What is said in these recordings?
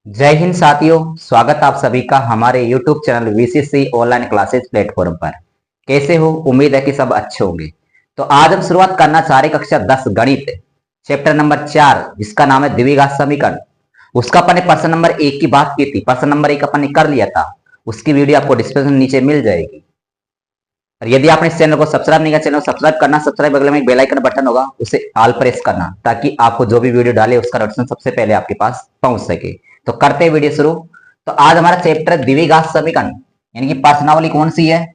जय हिंद साथियों। स्वागत आप सभी का हमारे YouTube channel VCC online classes platform पर। कैसे हो? उम्मीद है कि सब अच्छे होंगे। तो आज हम शुरुआत करना चाह रहे कक्षा 10 गणित चैप्टर नंबर 4 जिसका नाम है द्विघात समीकरण। उसका अपन ने प्रश्न नंबर 1 की बात की थी। प्रश्न नंबर 1 अपन ने कर लिया था, उसकी वीडियो आपको डिस्क्रिप्शन नीचे मिल जाएगी। और यदि आपने इस चैनल को सब्सक्राइब नहीं किया, चैनल को सब्सक्राइब करना, सब्सक्राइब बगल में एक बेल आइकन बटन होगा, उसे ऑल प्रेस करना ताकि आपको जो भी वीडियो डाले उसका नोटिफिकेशन सबसे पहले आपके पास पहुंच सके। तो करते हैं वीडियो शुरू। तो आज हमारा चैप्टर द्विघात समीकरण यानी कि प्रश्नावली कौन सी है?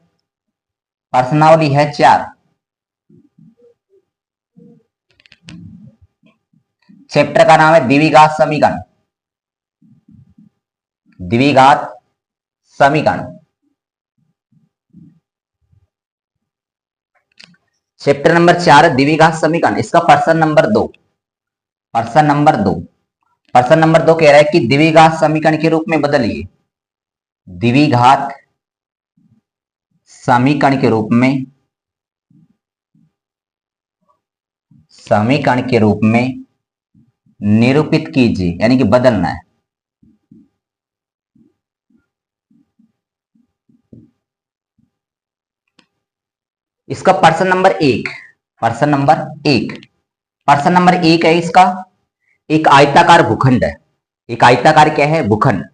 प्रश्नावली है 4। चैप्टर का नाम है द्विघात समीकरण। द्विघात समीकरण चैप्टर नंबर 4 द्विघात समीकरण। इसका प्रश्न नंबर 2। प्रश्न नंबर 2 प्रश्न नंबर 2 कह रहा है कि द्विघात समीकरण के रूप में बदलिए। द्विघात समीकरण के रूप में निरूपित कीजिए, यानी कि बदलना है। इसका प्रश्न नंबर 1। प्रश्न नंबर 1 प्रश्न नंबर 1 है इसका। एक आयताकार भूखंड है। एक आयताकार क्या है? भूखंड,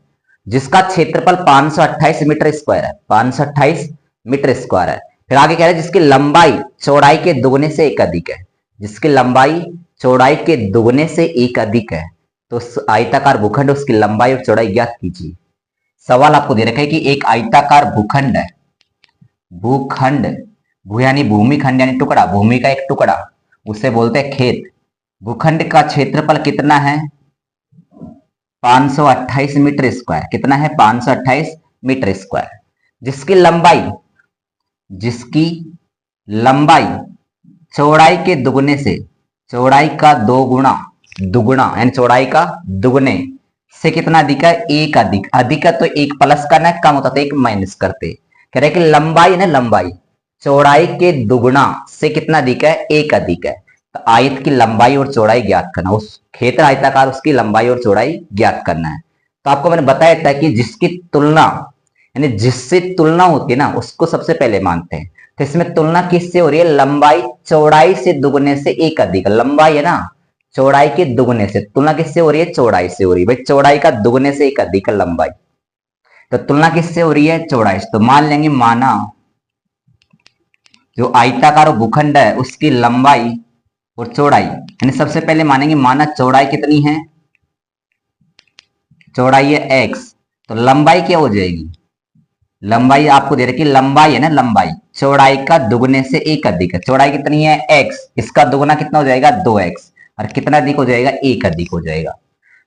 जिसका क्षेत्रफल 528 मीटर स्क्वायर है। 528 मीटर स्क्वायर है। फिर आगे कह रहा है जिसकी लंबाई चौड़ाई के दुगने से एक अधिक है। जिसकी लंबाई चौड़ाई के दुगने से एक अधिक है। तो आयताकार भूखंड, उसकी लंबाई और चौड़ाई ज्ञात कीजिए। सवाल आपको दे रखा है कि एक आयताकार भूखंड है। भूखंड, भू यानी भूमि, खंड यानी टुकड़ा, भूमि का एक टुकड़ा, उसे बोलते हैं खेत। भूखंड का क्षेत्रफल कितना है? 528 मीटर स्क्वायर। कितना है? 528 मीटर स्क्वायर। जिसकी लंबाई चौड़ाई के दुगने से, चौड़ाई का दुगुना यानी चौड़ाई का दुगने से कितना अधिक है? एक अधिक। अधिक है तो एक प्लस करना है, कम होता तो एक माइनस करते। कह रहे कि लंबाई ना, लंबाई चौड़ाई के दुगुना से कितना अधिक है? एक अधिक है। तो आयत की लंबाई और चौड़ाई ज्ञात करना, उस क्षेत्र आयताकार उसकी लंबाई और चौड़ाई ज्ञात करना है। तो आपको मैंने बताया था कि जिसकी तुलना यानी जिससे तुलना होती है ना, उसको सबसे पहले मानते हैं। तो इसमें तुलना किससे हो रही है? लंबाई चौड़ाई से दुगने से एक अधिक। लंबाई है ना, चौड़ाई के दुगने से। तुलना किससे हो रही है? चौड़ाई से हो रही है। भाई चौड़ाई का दुगने से एक अधिक है लंबाई, तो तुलना किससे हो रही है? चौड़ाई से। तो मान लेंगे, माना जो आयताकार भूखंड है उसकी लंबाई और चौड़ाई, यानी सबसे पहले मानेंगे, माना चौड़ाई कितनी है? चौड़ाई है x। तो लंबाई क्या हो जाएगी? लंबाई आपको दे रखी, लंबाई है ना, लंबाई चौड़ाई का दुगने से एक अधिक है। चौड़ाई कितनी है? x। इसका दुगना कितना हो जाएगा? 2x। और कितना अधिक हो जाएगा? एक अधिक हो जाएगा।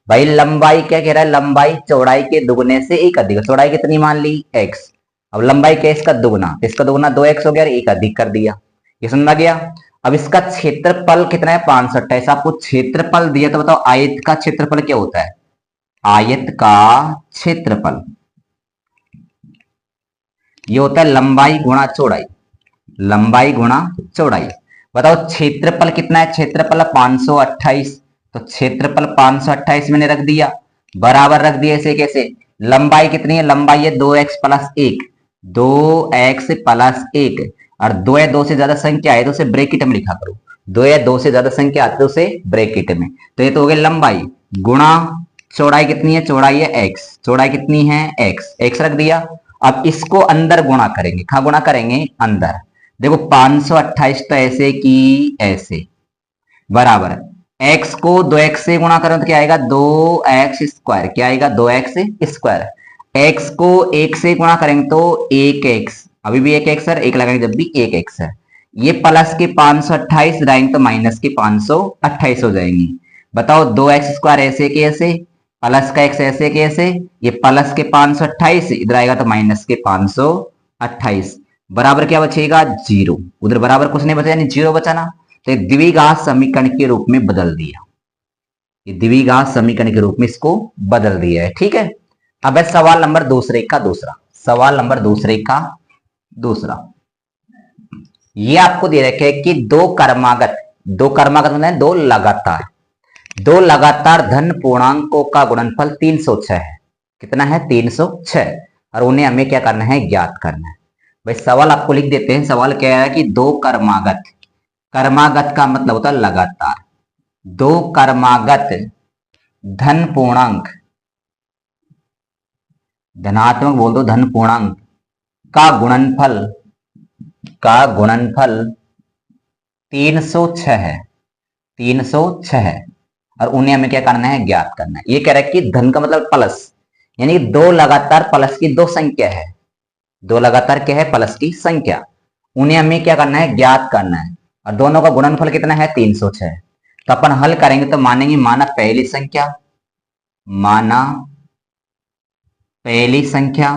भाई लंबाई क्या कह रहा है? लंबाई चौड़ाई के दुगने से एक अधिक। चौड़ाई कितनी मान ली? x। अब लंबाई क्या है? इसका दुगना। इसका दुगना 2x हो गया, एक अधिक कर दिया। ये समझ में गया? अब इसका क्षेत्रफल कितना है? 528। आपको क्षेत्रफल दिया तो बताओ आयत का क्षेत्रफल क्या होता है? आयत का क्षेत्रफल ये होता है लंबाई गुणा चौड़ाई। लंबाई गुणा चौड़ाई। बताओ क्षेत्रफल कितना है? क्षेत्रफल 528। तो क्षेत्रफल 528 मैंने रख दिया, बराबर रख दिया। ऐसे कैसे? लंबाई कितनी है? लंबाई है 2x प्लस 1। 2x plus 1। और 2 या 2 से ज्यादा संख्या है तो उसे ब्रैकेट में लिखा करो। 2 या 2 से ज्यादा संख्या आती है उसे ब्रैकेट में। तो ये तो हो गई लंबाई गुणा चौड़ाई। कितनी है? चौड़ाई है x। चौड़ाई कितनी है? x रख दिया। अब इसको अंदर गुणा करेंगे। कहा गुणा करेंगे? अंदर। देखो 528 तो ऐसे की ऐसे, बराबर x को 2x से गुणा करें तो क्या आएगा? 2x square. क्या आएगा? 2x square. x को 1 से गुणा करेंगे तो 1x। अभी भी 1x है, एक लगाएंगे जब भी 1x है। ये प्लस के 528 लाएंगे तो माइनस के 528 हो जाएंगी। बताओ 2x स्क्वायर ऐसे के ऐसे, प्लस का x ऐसे के ऐसे, ये प्लस के 528 इधर आएगा तो माइनस के 528, बराबर क्या बचेगा? 0। उधर बराबर कुछ नहीं बचा यानी 0 बचाना। तो द्विघात समीकरण के रूप में बदल दिया। ये द्विघात समीकरण के रूप में इसको बदल दिया है। ठीक है। अब है सवाल नंबर दूसरे का दूसरा। सवाल नंबर दूसरे का दूसरा। ये आपको दे रखे कि दो कर्मागत मतलब दो लगातार दो लगातार धन पूर्णांकों का गुणनफल 306 है। कितना है? 306। और उन्हें हमें क्या करना है? ज्ञात करना है। भाई सवाल आपको लिख देते हैं। सवाल क्या है कि दो कर्मागत, कर्मागत का मतलब होता है लगातार, दो कर्मागत धन पूर्णांक, धनात्मक बोल दो, धन पूर्णांक का गुणनफल, का गुणनफल 306 है, 306 है। और उन्हें हमें क्या करना है? ज्ञात करना है। ये कह रहा है कि धन का मतलब प्लस, यानी दो लगातार प्लस की दो संख्या है, दो लगातार क्या है? प्लस की संख्या। उन्हें हमें क्या करना है? ज्ञात करना है। और दोनों का गुणनफल कितना है? 306। तो अपन हल करेंगे तो मानेंगे, माना पहली संख्या, माना पहली संख्या,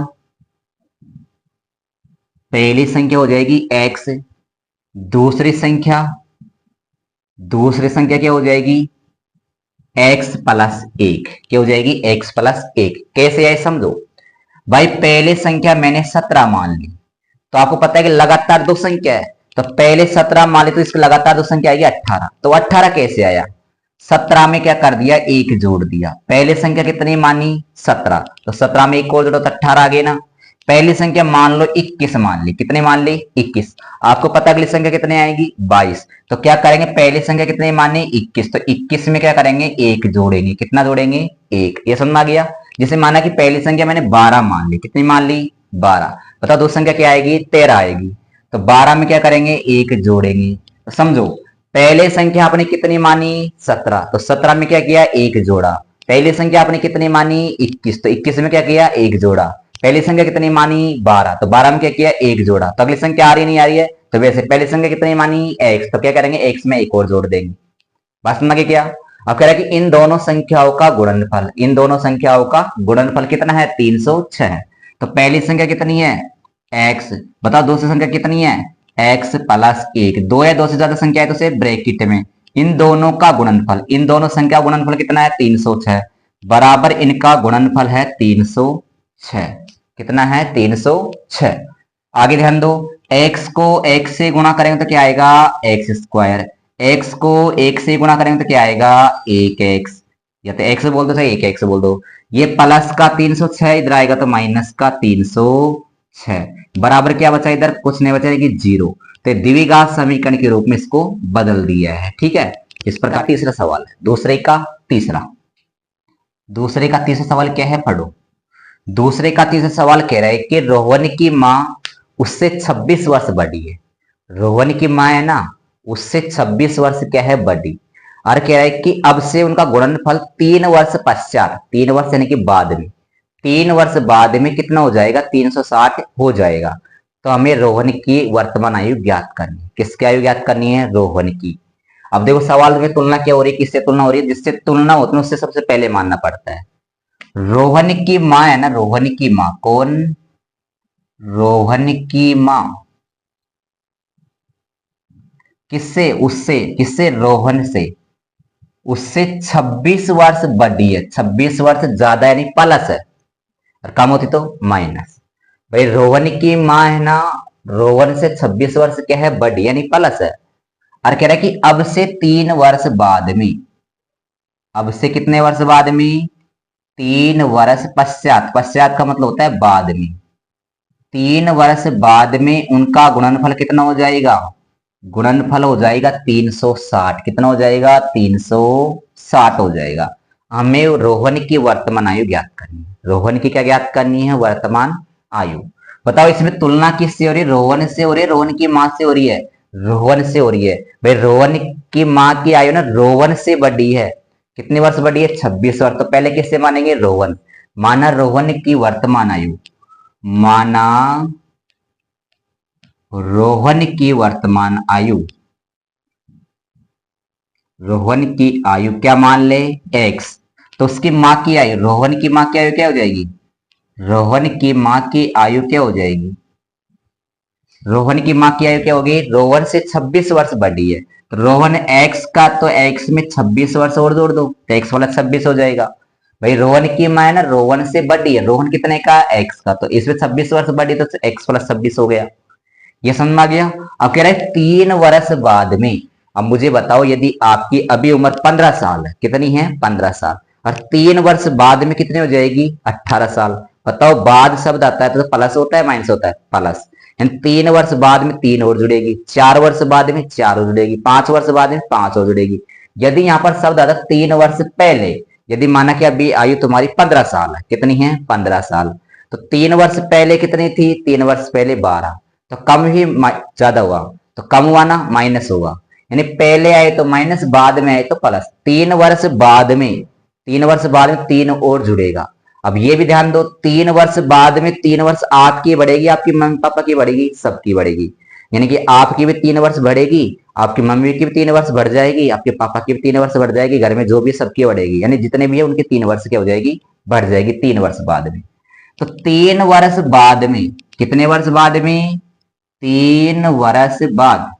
पहली संख्या हो जाएगी x, दूसरी संख्या, दूसरी संख्या क्या हो जाएगी? x plus 1। क्या हो जाएगी? x plus 1। कैसे है समझो भाई। पहले संख्या मैंने 17 मान ली, तो आपको पता है कि लगातार दो संख्या है, तो पहले 17 मान ली तो इसकी लगातार दो संख्या आएगी 18। तो 18 कैसे आया? 17 में क्या कर दिया? एक जोड़ दिया। पहले संख्या कितनी मानी? 17, तो 17 में एक और जोड़ो तो 18 आ गए ना। पहली संख्या मान लो 21 मान ली। कितने मान ली? 21। आपको पता अगली संख्या कितने आएगी? 22। तो क्या करेंगे? पहली संख्या कितने मानी? 21, तो 21 में क्या करेंगे? एक जोड़ेंगे। कितना जोड़ेंगे? एक। ये समझ में आ गया। जैसे माना कि पहली संख्या मैंने 12 मान ली। कितनी मान ली? 12। बताओ दो संख्या क्या आएगी? 13 आएगी। तो 12 में क्या करेंगे? एक जोड़ेंगे। तो समझो पहले संख्या आपने कितनी मानी? 17, तो 17 में क्या किया? एक जोड़ा। पहली संख्या आपने कितनी मानी? 21, तो 21 में क्या किया? एक जोड़ा। पहली संख्या कितनी मानी? 12, तो 12 में क्या किया? एक जोड़ा। तो अगली संख्या आ रही नहीं आ रही है? तो वैसे पहली संख्या कितनी मानी? x, तो क्या करेंगे? x में एक और जोड़ देंगे। बात समझ क्या? अब कह रहा है कि इन दोनों संख्याओं का गुणनफल, इन दोनों संख्याओं का गुणनफल कितना है? 306 है। तो पहली संख्या कितनी है? x। बताओ दूसरी संख्या कितनी है? x plus 1। दो या दो से ज्यादा संख्या है तो उसे ब्रैकेट में, इन दोनों का गुणनफल, इन दोनों संख्या गुणनफल कितना है? 306 बराबर इनका गुणनफल है 306। कितना है? 306। आगे ध्यान दो, x को x से गुणा करेंगे तो क्या आएगा? X square. x को 1 से गुणा करेंगे तो क्या आएगा? 1x, या तो x बोल दो चाहे 1x बोल दो। ये प्लस का 306 इधर आएगा तो माइनस का 306 बराबर क्या बचा? इधर कुछ नहीं बचा कि 0। तो द्विघात समीकरण के रूप में इसको बदल दिया है। ठीक है। इस प्रकार तीसरा सवाल है। दूसरे का तीसरा सवाल क्या है? पढ़ो। दूसरे का तीसरा सवाल कह रहा है कि रोहन की मां उससे 26 वर्ष बड़ी है। रोहन की मां है ना, उससे 26 वर्ष क्या है? बड़ी। और कह रहा है कि अब से उनका गुणनफल 3 वर्ष पश्चात, 3 वर्ष यानी कि बाद में, 3 वर्ष बाद में कितना हो जाएगा? 360 हो जाएगा। तो हमें रोहन की वर्तमान आयु ज्ञात करनी है। किसकी आयु ज्ञात करनी है? रोहन की। अब देखो सवाल में तुलना क्या हो रही है? किससे तुलना हो रही है? जिससे तुलना होती है उससे सबसे पहले मानना पड़ता है। रोहन की मां है ना, रोहन की मां कौन? रोहन की मां किससे? उससे। किससे? रोहन से। उससे 26 वर्ष बड़ी है। 26 वर्ष ज्यादा यानी प्लस है, और कम होती तो माइनस। भाई रोहन की मां है ना, रोहन से 26 वर्ष क्या है? बड़ी यानी प्लस है। और कह रहा है कि अब से 3 वर्ष बाद में, अब से कितने वर्ष बाद में? 3 वर्ष पश्चात। पश्चात का मतलब होता है बाद में। 3 वर्ष बाद में उनका गुणनफल कितना हो जाएगा? गुणनफल हो जाएगा 360। कितना हो जाएगा? 360 हो जाएगा। हमें रोहन की वर्तमान आयु ज्ञात करनी है। रोहन की क्या ज्ञात करनी है? वर्तमान आयु। बताओ इसमें तुलना किससे हो रही है? रोहन से हो रही है, रोहन की मां से हो रही है? रोहन से हो रही है। भाई रोहन की मां की आयु ना रोहन से बड़ी है। कितने वर्ष बड़ी है? 26 वर्ष। तो पहले किससे मानेंगे? रोहन। माना रोहन की वर्तमान आयु, माना रोहन की वर्तमान आयु, रोहन की आयु क्या मान ले? x। तो उसकी मां की आयु, रोहन की मां की आयु क्या हो जाएगी? रोहन की मां की आयु क्या हो जाएगी? रोहन की मां की आयु क्या होगी? रोहन से 26 वर्ष बड़ी है, तो रोहन x का, तो x में 26 वर्ष और जोड़ दो तो x वाला 26 हो जाएगा। भाई रोहन की मां है ना, रोहन से बड़ी है। रोहन कितने का? x का, तो इसमें 26 वर्ष बड़ी तो x वाला 26 हो गया। ये समझ में आ गया। अब कह रहा है 3 वर्ष बाद में, अब मुझे बताओ, यदि आपकी अभी उम्र 15 साल है, कितनी है 15 साल, और 3 वर्ष बाद में कितनी हो जाएगी 18 साल। बताओ, बाद शब्द आता है तो प्लस होता है माइनस होता है, प्लस। 3 वर्ष बाद में 3 और जुड़ेगी, 4 वर्ष बाद में 4 और जुड़ेगी, 5 वर्ष बाद में 5 और जुड़ेगी। यदि यहाँ पर शब्द आता 3 वर्ष पहले, यदि माना कि अभी आयु तुम्हारी 15 साल है, कितनी है 15 साल, तो 3 वर्ष पहले कितनी थी, 3 वर्ष पहले 12, तो कम ही ज्यादा हुआ, तो कम हुआ ना, माइनस होगा। यानी पहले आए तो माइनस, बाद में आए तो प्लस। 3 वर्ष बाद में, 3 वर्ष बाद में 3 और जुड़ेगा। अब ये भी ध्यान दो, 3 वर्ष बाद में 3 वर्ष आपकी बढ़ेगी, आपकी मम्मी पापा की बढ़ेगी, सबकी बढ़ेगी। यानी कि आपकी भी 3 वर्ष बढ़ेगी, आपकी मम्मी की भी 3 वर्ष बढ़ जाएगी, आपके पापा की भी 3 वर्ष बढ़ जाएगी, घर में जो भी सबकी बढ़ेगी, यानी जितने भी है उनकी 3 वर्ष की हो जाएगी, बढ़ जाएगी 3 वर्ष बाद में। तो 3 वर्ष बाद में, कितने वर्ष बाद में, 3 वर्ष बाद,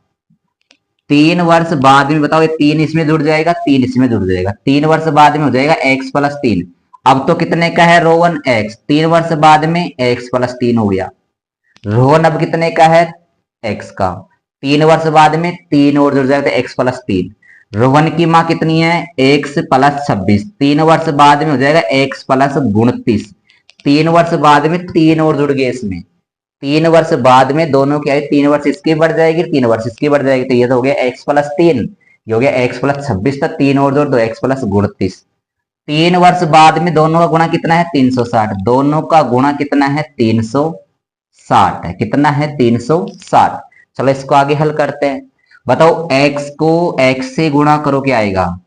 3 वर्ष बाद में बताओ, ये 3 इसमें जुड़ जाएगा, 3 इसमें जुड़ जाएगा, 3 वर्ष बाद में हो जाएगा x प्लस 3। अब तो कितने का है रोहन, x, 3 वर्ष बाद में x प्लस 3 हो गया। रोहन अब कितने का है, x का, 3 वर्ष बाद में 3 और जुड़ जाएगा तो x प्लस 3। रोहन की माँ कितनी है, x प्लस 26, 3 वर्ष बाद में हो जाएगा x प्लस 29। 3 वर्ष बाद में 3 और जुड़ गए इसमें, 3 वर्ष बाद में दोनों की आयु 3 वर्ष इसकी बढ़ जाएगी, 3 वर्ष इसकी बढ़ जाएगी, तो ये तो हो गया x प्लस 3, ये हो गया x प्लस 26, तो 3 और जोड़ दो x प्लस 29। 3 वर्ष बाद में दोनों का गुणा कितना है 360, दोनों का गुणा कितना है 360 है, कितना है 360। चलो इसको आगे हल करते हैं। बताओ, x को x से गुणा करो क्या आएगा,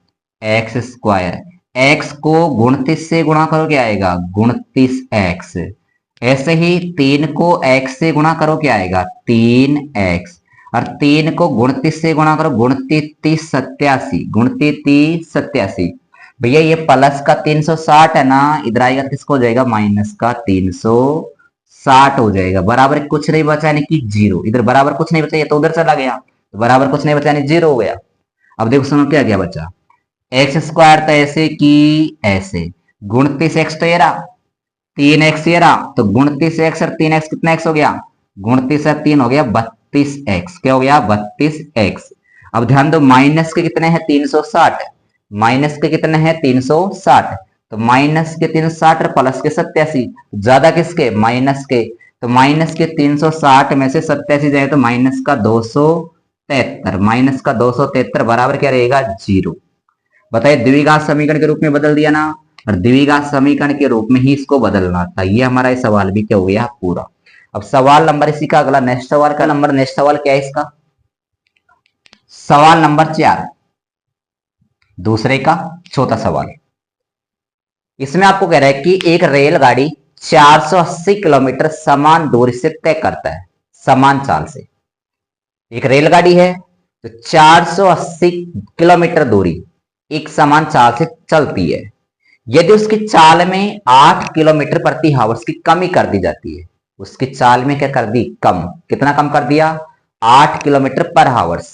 एक्स स्क्वायर, x को 29 से गुणा करो क्या आएगा 29x। ऐसे ही 3 को x से गुणा करो क्या आएगा 3x, और 3 को 29 से गुणा करो 29 87, 29 87। भैया ये प्लस का 360 है ना, इधर आएगा किसको हो जाएगा माइनस का 360 हो जाएगा, बराबर कुछ नहीं बचा यानी कि 0। इधर बराबर कुछ नहीं बचा, ये तो उधर चला गया, तो बराबर कुछ नहीं बचा यानी 0 हो गया। अब देखो सुनो क्या क्या बचा, एक्स स्क्वायर तो ऐसे की ऐसे, 29x तो ये रहा, 3x ये रहा, तो 29x और 3x कितना x हो गया, 29 और 3 हो गया 32x, क्या हो गया 32x। अब ध्यान दो, माइनस के कितने हैं 360, माइनस के कितने हैं 360, तो माइनस के 360 और प्लस के 87, ज्यादा किसके माइनस के, तो माइनस के 360 में से 87 जाए तो माइनस का 273, माइनस का 273 बराबर क्या रहेगा 0। बताइए, द्विघात समीकरण के रूप में बदल दिया ना, और द्विघात समीकरण के रूप में ही इसको बदलना था। ये हमारा ये सवाल भी क्या हो गया पूरा। अब सवाल नंबर इसी का अगला नेक्स्ट सवाल का नंबर, नेक्स्ट सवाल क्या है इसका, सवाल नंबर 4, दूसरे का चौथा सवाल। इसमें आपको कह रहा है कि एक रेलगाड़ी 480 किलोमीटर समान दूरी से तय करता है, समान चाल से। एक रेलगाड़ी है तो 480 किलोमीटर दूरी एक समान चाल से चलती है। यदि उसकी चाल में 8 किलोमीटर प्रति हावर्स की कमी कर दी जाती है, उसकी चाल में क्या कर दी कम, कितना कम कर दिया 8 किलोमीटर पर हावर्स।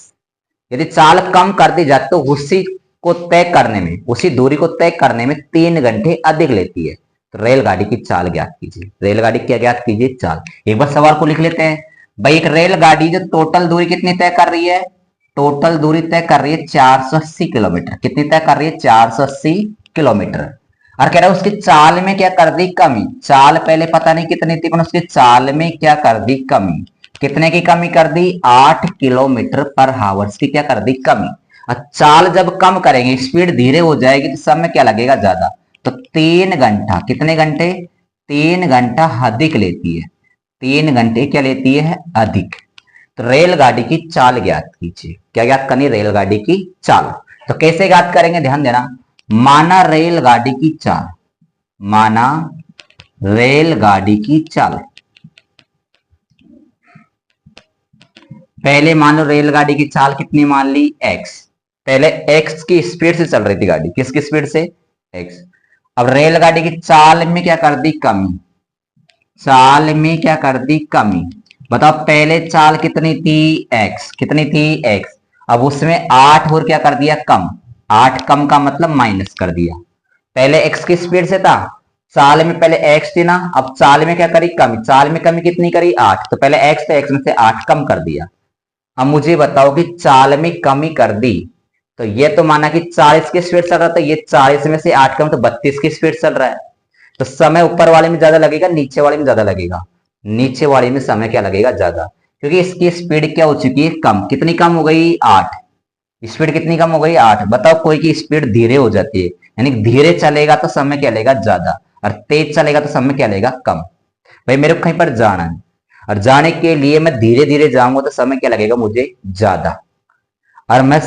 यदि चाल कम कर दी जाए तो उसी को तय करने में, उसी दूरी को तय करने में 3 घंटे अधिक लेती है। तो रेलगाड़ी की चाल ज्ञात कीजिए, रेलगाड़ी क्या ज्ञात कीजिए चाल। एक बार सवाल को लिख लेते हैं भाई, एक रेलगाड़ी जो टोटल दूरी कितनी तय कर रही है, टोटल दूरी तय कर रही है 480 किलोमीटर, कितनी तय कर रही है 480 किलोमीटर, और कह रहा है उसकी चाल में क्या कर दी कमी। चाल पहले पता नहीं कितनी थी, पर उसकी चाल में क्या कर दी कमी, कितने की कमी कर दी 8 किलोमीटर पर हावर्स की क्या कर दी कमी। और चाल जब कम करेंगे, स्पीड धीरे हो जाएगी तो समय क्या लगेगा ज्यादा, तो 3 घंटा, कितने घंटे 3 घंटा अधिक लेती है, 3 घंटे क्या लेती है अधिक। तो रेलगाड़ी की चाल ज्ञात कीजिए, क्या ज्ञात करनी रेलगाड़ी की चाल। तो कैसे ज्ञात करेंगे ध्यान देना, माना रेलगाड़ी की चाल, माना रेलगाड़ी की चाल, पहले मानो रेलगाड़ी की चाल कितनी मान ली x, पहले x की स्पीड से चल रही थी गाड़ी, किसकी स्पीड से x। अब रेलगाड़ी की चाल में क्या कर दी कमी, चाल में क्या कर दी कमी। बताओ पहले चाल कितनी थी x, कितनी थी x, अब उसमें 8 और क्या कर दिया कम, 8 कम का मतलब माइनस कर दिया। पहले x की स्पीड से था, चाल में पहले x थी ना, अब चाल में क्या करी कमी, चाल में कमी कितनी करी 8, तो पहले x तो x में से 8 कम कर दिया। अब मुझे बताओ कि चाल में कमी कर दी, तो ये तो माना कि 40 की स्पीड चल रहा था, ये 40 में से 8 कम तो 32 की स्पीड चल रहा है। तो समय ऊपर वाले में ज्यादा लगेगा, नीचे वाले में ज्यादा लगेगा? नीचे वाले में समय क्या लगेगा? ज्यादा, क्योंकि इसकी स्पीड क्या हो चुकी है? कम। कितनी कम हो गई? 8। स्पीड कितनी कम हो गई? 8। बताओ, कोई की स्पीड धीरे हो जाती है, यानी धीरे चलेगा तो समय क्या लेगा? ज्यादा, और तेज चलेगा तो समय क्या लेगा? कम। भाई मेरे को कहीं पर जाना है, और जाने के लिए मैं धीरे धीरे जाऊंगा तो समय क्या लगेगा? मुझे ज्यादा। और मैं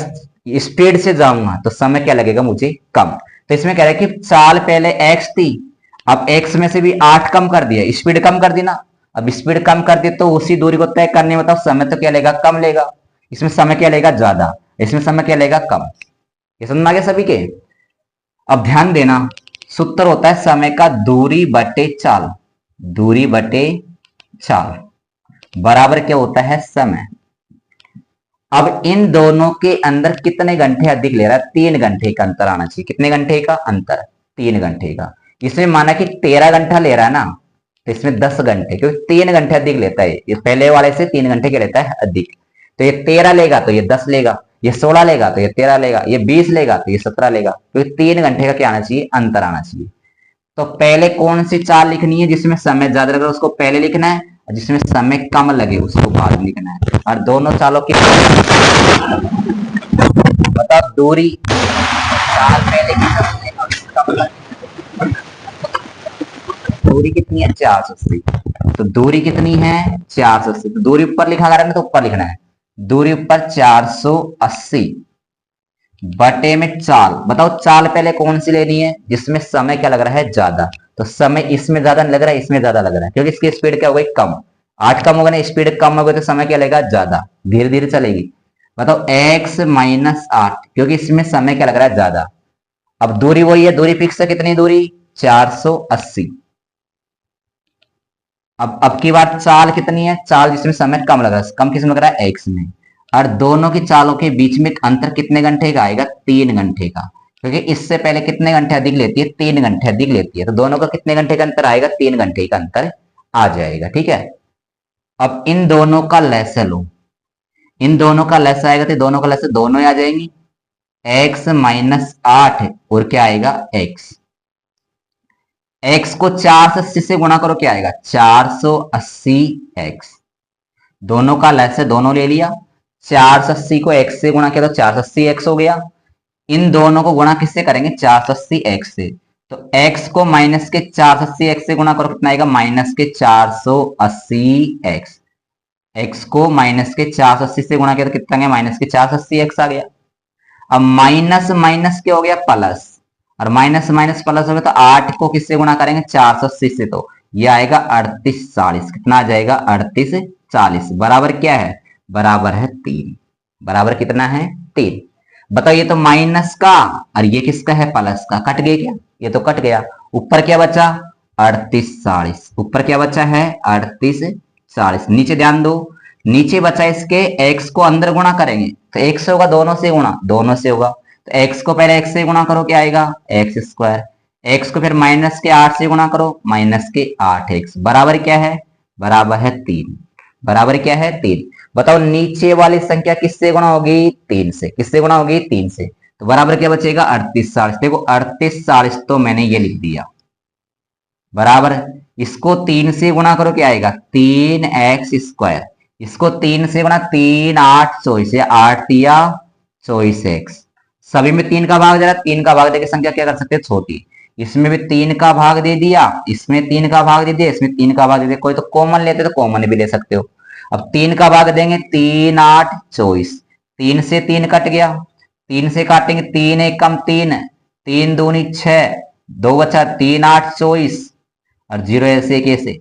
स्पीड से जाऊंगा तो समय क्या लगेगा? मुझे कम। तो इसमें कह रहा है कि चाल पहले एक्स थी, अब एक्स में से भी 8 कम कर दिया, स्पीड कम कर दी ना। अब स्पीड कम कर दी तो उसी दूरी को तय करने में तो समय तो क्या लेगा? कम लेगा। इसमें समय क्या लेगा? ज्यादा, इसमें समय क्या लेगा? कम। ये समझ में आ गया सभी के? अब ध्यान देना, सूत्र होता है समय का दूरी बटे चाल। दूरी बटे चाल बराबर क्या होता है? समय। अब इन दोनों के अंदर कितने घंटे अधिक ले रहा है? 3 घंटे का अंतर आना चाहिए। कितने घंटे का अंतर? 3 घंटे का। इसमें माना कि 13 घंटा ले रहा है ना, तो इसमें 10 घंटे, क्योंकि 3 घंटे अधिक लेता है ये, पहले वाले से 3 घंटे के लेता है अधिक। तो ये 13 लेगा तो ये 10 लेगा, ये 16 लेगा तो ये 13 लेगा, ये 20 लेगा तो ये 17 लेगा, क्योंकि 3 घंटे का क्या आना चाहिए? अंतर आना चाहिए। तो पहले कौन सी चाल लिखनी है? जिसमें समय ज्यादा लगे उसको पहले लिखना है, और जिसमें समय कम लगे उसको बाद में लिखना है। और दोनों चालों की बताओ दूरी, चाल पहले की समय और कम लगे। दूरी कितनी है? 480। तो दूरी कितनी है? 480। तो दूरी ऊपर लिखा कर रहा है तो ऊपर लिखना है। दूरी ऊपर 480 बटे में चाल। बताओ चाल पहले कौन सी लेनी है? जिसमें समय क्या लग रहा है? ज्यादा। तो समय इसमें ज्यादा नहीं लग रहा है, इसमें ज्यादा लग रहा है, क्योंकि इसकी स्पीड क्या हो गई? कम। 8 कम होगा ना, स्पीड कम हो गई तो समय क्या लगेगा? ज्यादा, धीरे धीरे चलेगी। बताओ x माइनस 8, क्योंकि इसमें समय क्या लग रहा है? ज्यादा। अब दूरी वही है, दूरी फिक्स है। कितनी दूरी? 480। अब की बार चाल कितनी है? चाल जिसमें समय कम लग रहा है, कम किसमें लग रहा है? x में। और दोनों की चालों के बीच में अंतर कितने घंटे का आएगा? 3 घंटे का, क्योंकि इससे पहले कितने घंटे अधिक लेती है? 3 घंटे अधिक लेती है। तो दोनों का कितने घंटे का अंतर आएगा? 3 घंटे का अंतर आ जाएगा। ठीक है। अब इन दोनों का लैसा लो, इन दोनों का लैसा आएगा तो दोनों का लैसा दोनों ही आ जाएंगी। x माइनस 8 और क्या आएगा? x। x को 480 से गुणा करो, क्या आएगा? 480x। दोनों का लैसे दोनों ले लिया, 480 को x से गुणा किया तो 480x हो गया। इन दोनों को गुणा किससे करेंगे? 480x से। तो x को माइनस के 480x से गुणा करो, कितना आएगा? माइनस के 480x। x को माइनस के 480 से गुणा किया तो कितना गया? माइनस के 480x आ गया। अब माइनस माइनस क्या हो गया? प्लस, और माइनस माइनस प्लस हो गया। तो 8 को किससे गुणा करेंगे? 480 से, तो ये आएगा 3840। कितना आ जाएगा? 3840 बराबर क्या है? बराबर है 3। बराबर कितना है? 3। बताओ, ये तो माइनस का और ये किसका है? प्लस का। कट गया क्या? ये तो कट गया। ऊपर क्या बचा? 3840। ऊपर क्या बचा है? 3840। नीचे ध्यान दो, नीचे बचा इसके x को अंदर गुणा करेंगे तो x से होगा दोनों से गुणा, दोनों से होगा। तो x को पहले x से गुणा करो, क्या आएगा? x square. x को फिर माइनस के 8 से गुणा करो, माइनस के 8x। बराबर क्या है? बराबर है 3। बराबर क्या है? 3। बताओ नीचे वाली संख्या किससे गुणा होगी? 3 से। किससे गुणा होगी? 3 से। तो बराबर क्या बचेगा? 3840। देखो 3840 तो मैंने ये लिख दिया बराबर। इसको 3 से गुणा करो, क्या आएगा? 3x square. इसको 3 से गुणा, 3 8 24, 8 दिया 24x। सभी में 3 का भाग दे रहा है, 3 का भाग देकर संख्या क्या कर सकते हैं? छोटी। इसमें भी 3 का भाग दे दिया, इसमें 3 का भाग दे दिया, इसमें 3 का भाग दे दिया। कोई तो कॉमन लेते तो कॉमन भी ले सकते हो। अब 3 का भाग देंगे, 3 8 24। 3 से 3 कट गया, 3 से काटेंगे, 3 1 कम 3, 3 दूनी 6, 2 बचा, 3 8 24 और 0 ऐसे कैसे।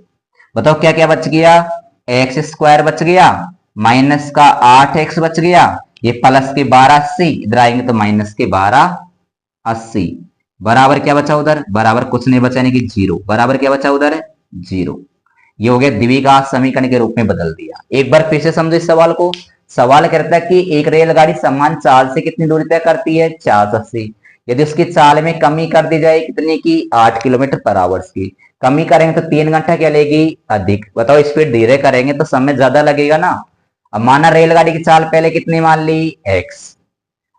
बताओ क्या क्या बच गया? एक्स स्क्वायर बच गया, माइनस का 8x बच गया, ये प्लस के 1280, इधर आएंगे तो माइनस के 1280। बराबर क्या बचा उधर? बराबर कुछ नहीं बचा, यानी कि 0। बराबर क्या बचा उधर? 0। ये हो गया द्विघात समीकरण के रूप में बदल दिया। एक बार फिर से समझो इस सवाल को। सवाल करता है कि एक रेलगाड़ी समान चाल से कितनी दूरी तय करती है? 480। यदि उसकी चाल में कमी कर दी जाए, कितनी की? 8 किलोमीटर पर आवर्स की। कमी करेंगे तो 3 घंटा क्या लेगी? अधिक। बताओ स्पीड धीरे करेंगे तो समय ज्यादा लगेगा ना, अब माना रेलगाड़ी की चाल पहले कितनी मान ली x,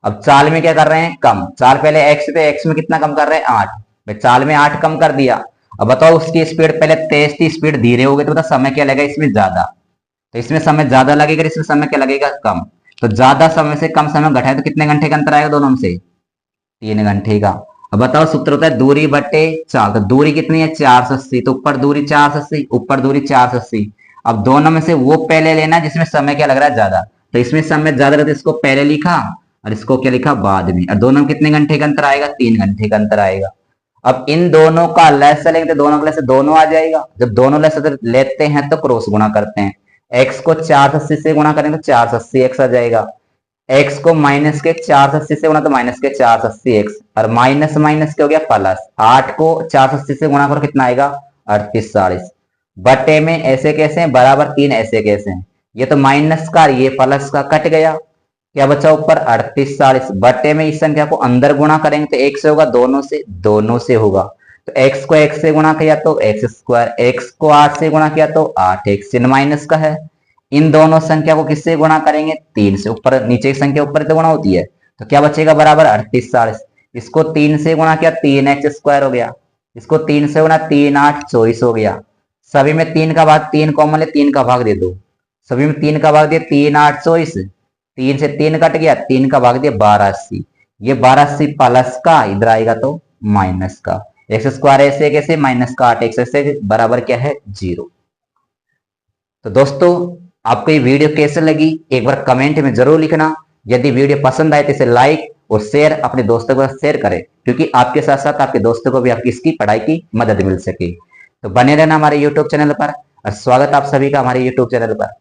अब चाल में क्या कर रहे हैं कम, चाल पहले x पे, x में कितना कम कर रहे हैं 8, भाई चाल में 8 कम कर दिया। अब बताओ उसकी स्पीड पहले तेज थी, स्पीड धीरे हो गई, तो बता समय क्या लगेगा इसमें ज्यादा, तो इसमें समय ज्यादा लगेगा, इसमें समय क्या लगेगा कम। तो ज्यादा समय से कम समय घटाए तो कितने घंटे का अंतर आएगा दोनों में से, 3 घंटे का। अब बताओ सूत्र होता है दूरी बटे चाल, तो दूरी कितनी है 480, तो ऊपर दूरी 480, ऊपर दूरी 480। अब दोनों में से वो पहले लेना जिसमें समय क्या लग रहा है ज्यादा, तो इसमें समय ज्यादा रहता है, इसको पहले लिखा और इसको क्या लिखा बाद में, और दोनों में कितने घंटे का अंतर आएगा, 3 घंटे का अंतर आएगा। अब इन दोनों का लैस लेंगे तो दोनों का लैस दोनों आ जाएगा, जब दोनों लैस लेते हैं तो क्रॉस गुणा करते हैं, एक्स को 480 से गुणा करेंगे तो 480 एक्स आ जाएगा, एक्स को माइनस के 480 से गुणा तो माइनस के 480 एक्स, और माइनस माइनस क्या हो गया प्लस, 8 को 480 से गुणा करो कितना आएगा 3840, बटे में ऐसे कैसे हैं बराबर 3 ऐसे कैसे हैं, ये तो माइनस का ये प्लस का कट गया, क्या बचा ऊपर 3840, बटे में इस संख्या को अंदर गुणा करेंगे तो एक से होगा दोनों से होगा, तो x को x से गुणा किया तो एक्स स्क्वायर, x को 8 से गुणा किया तो 8x, चिन्ह माइनस का है। इन दोनों संख्या को किससे गुणा करेंगे 3 से, ऊपर नीचे की संख्या ऊपर तो गुणा होती है, तो क्या बचेगा बराबर 3840, इसको 3 से गुणा किया 3x स्क्वायर हो गया, इसको 3 से गुणा 3 8 24 हो गया, सभी में 3 का भाग 3 कॉमन है 3 का भाग दे दो, सभी में 3 का भाग दिया 3 8 24, 3 से 3 कट गया 3 का भाग दिया 1280, ये 1280 प्लस का इधर आएगा तो माइनस का, एक्स स्क्वायर ऐसे कैसे माइनस का 8 एक्स से बराबर क्या है 0। तो दोस्तों आपको ये वीडियो कैसे लगी एक बार कमेंट में जरूर लिखना, यदि वीडियो पसंद आए तो इसे लाइक और शेयर अपने दोस्तों को शेयर करें, क्योंकि आपके साथ साथ आपके दोस्तों को भी आपकी इसकी पढ़ाई की मदद मिल सके। तो बने रहना हमारे यूट्यूब चैनल पर, और स्वागत आप सभी का हमारे यूट्यूब चैनल पर।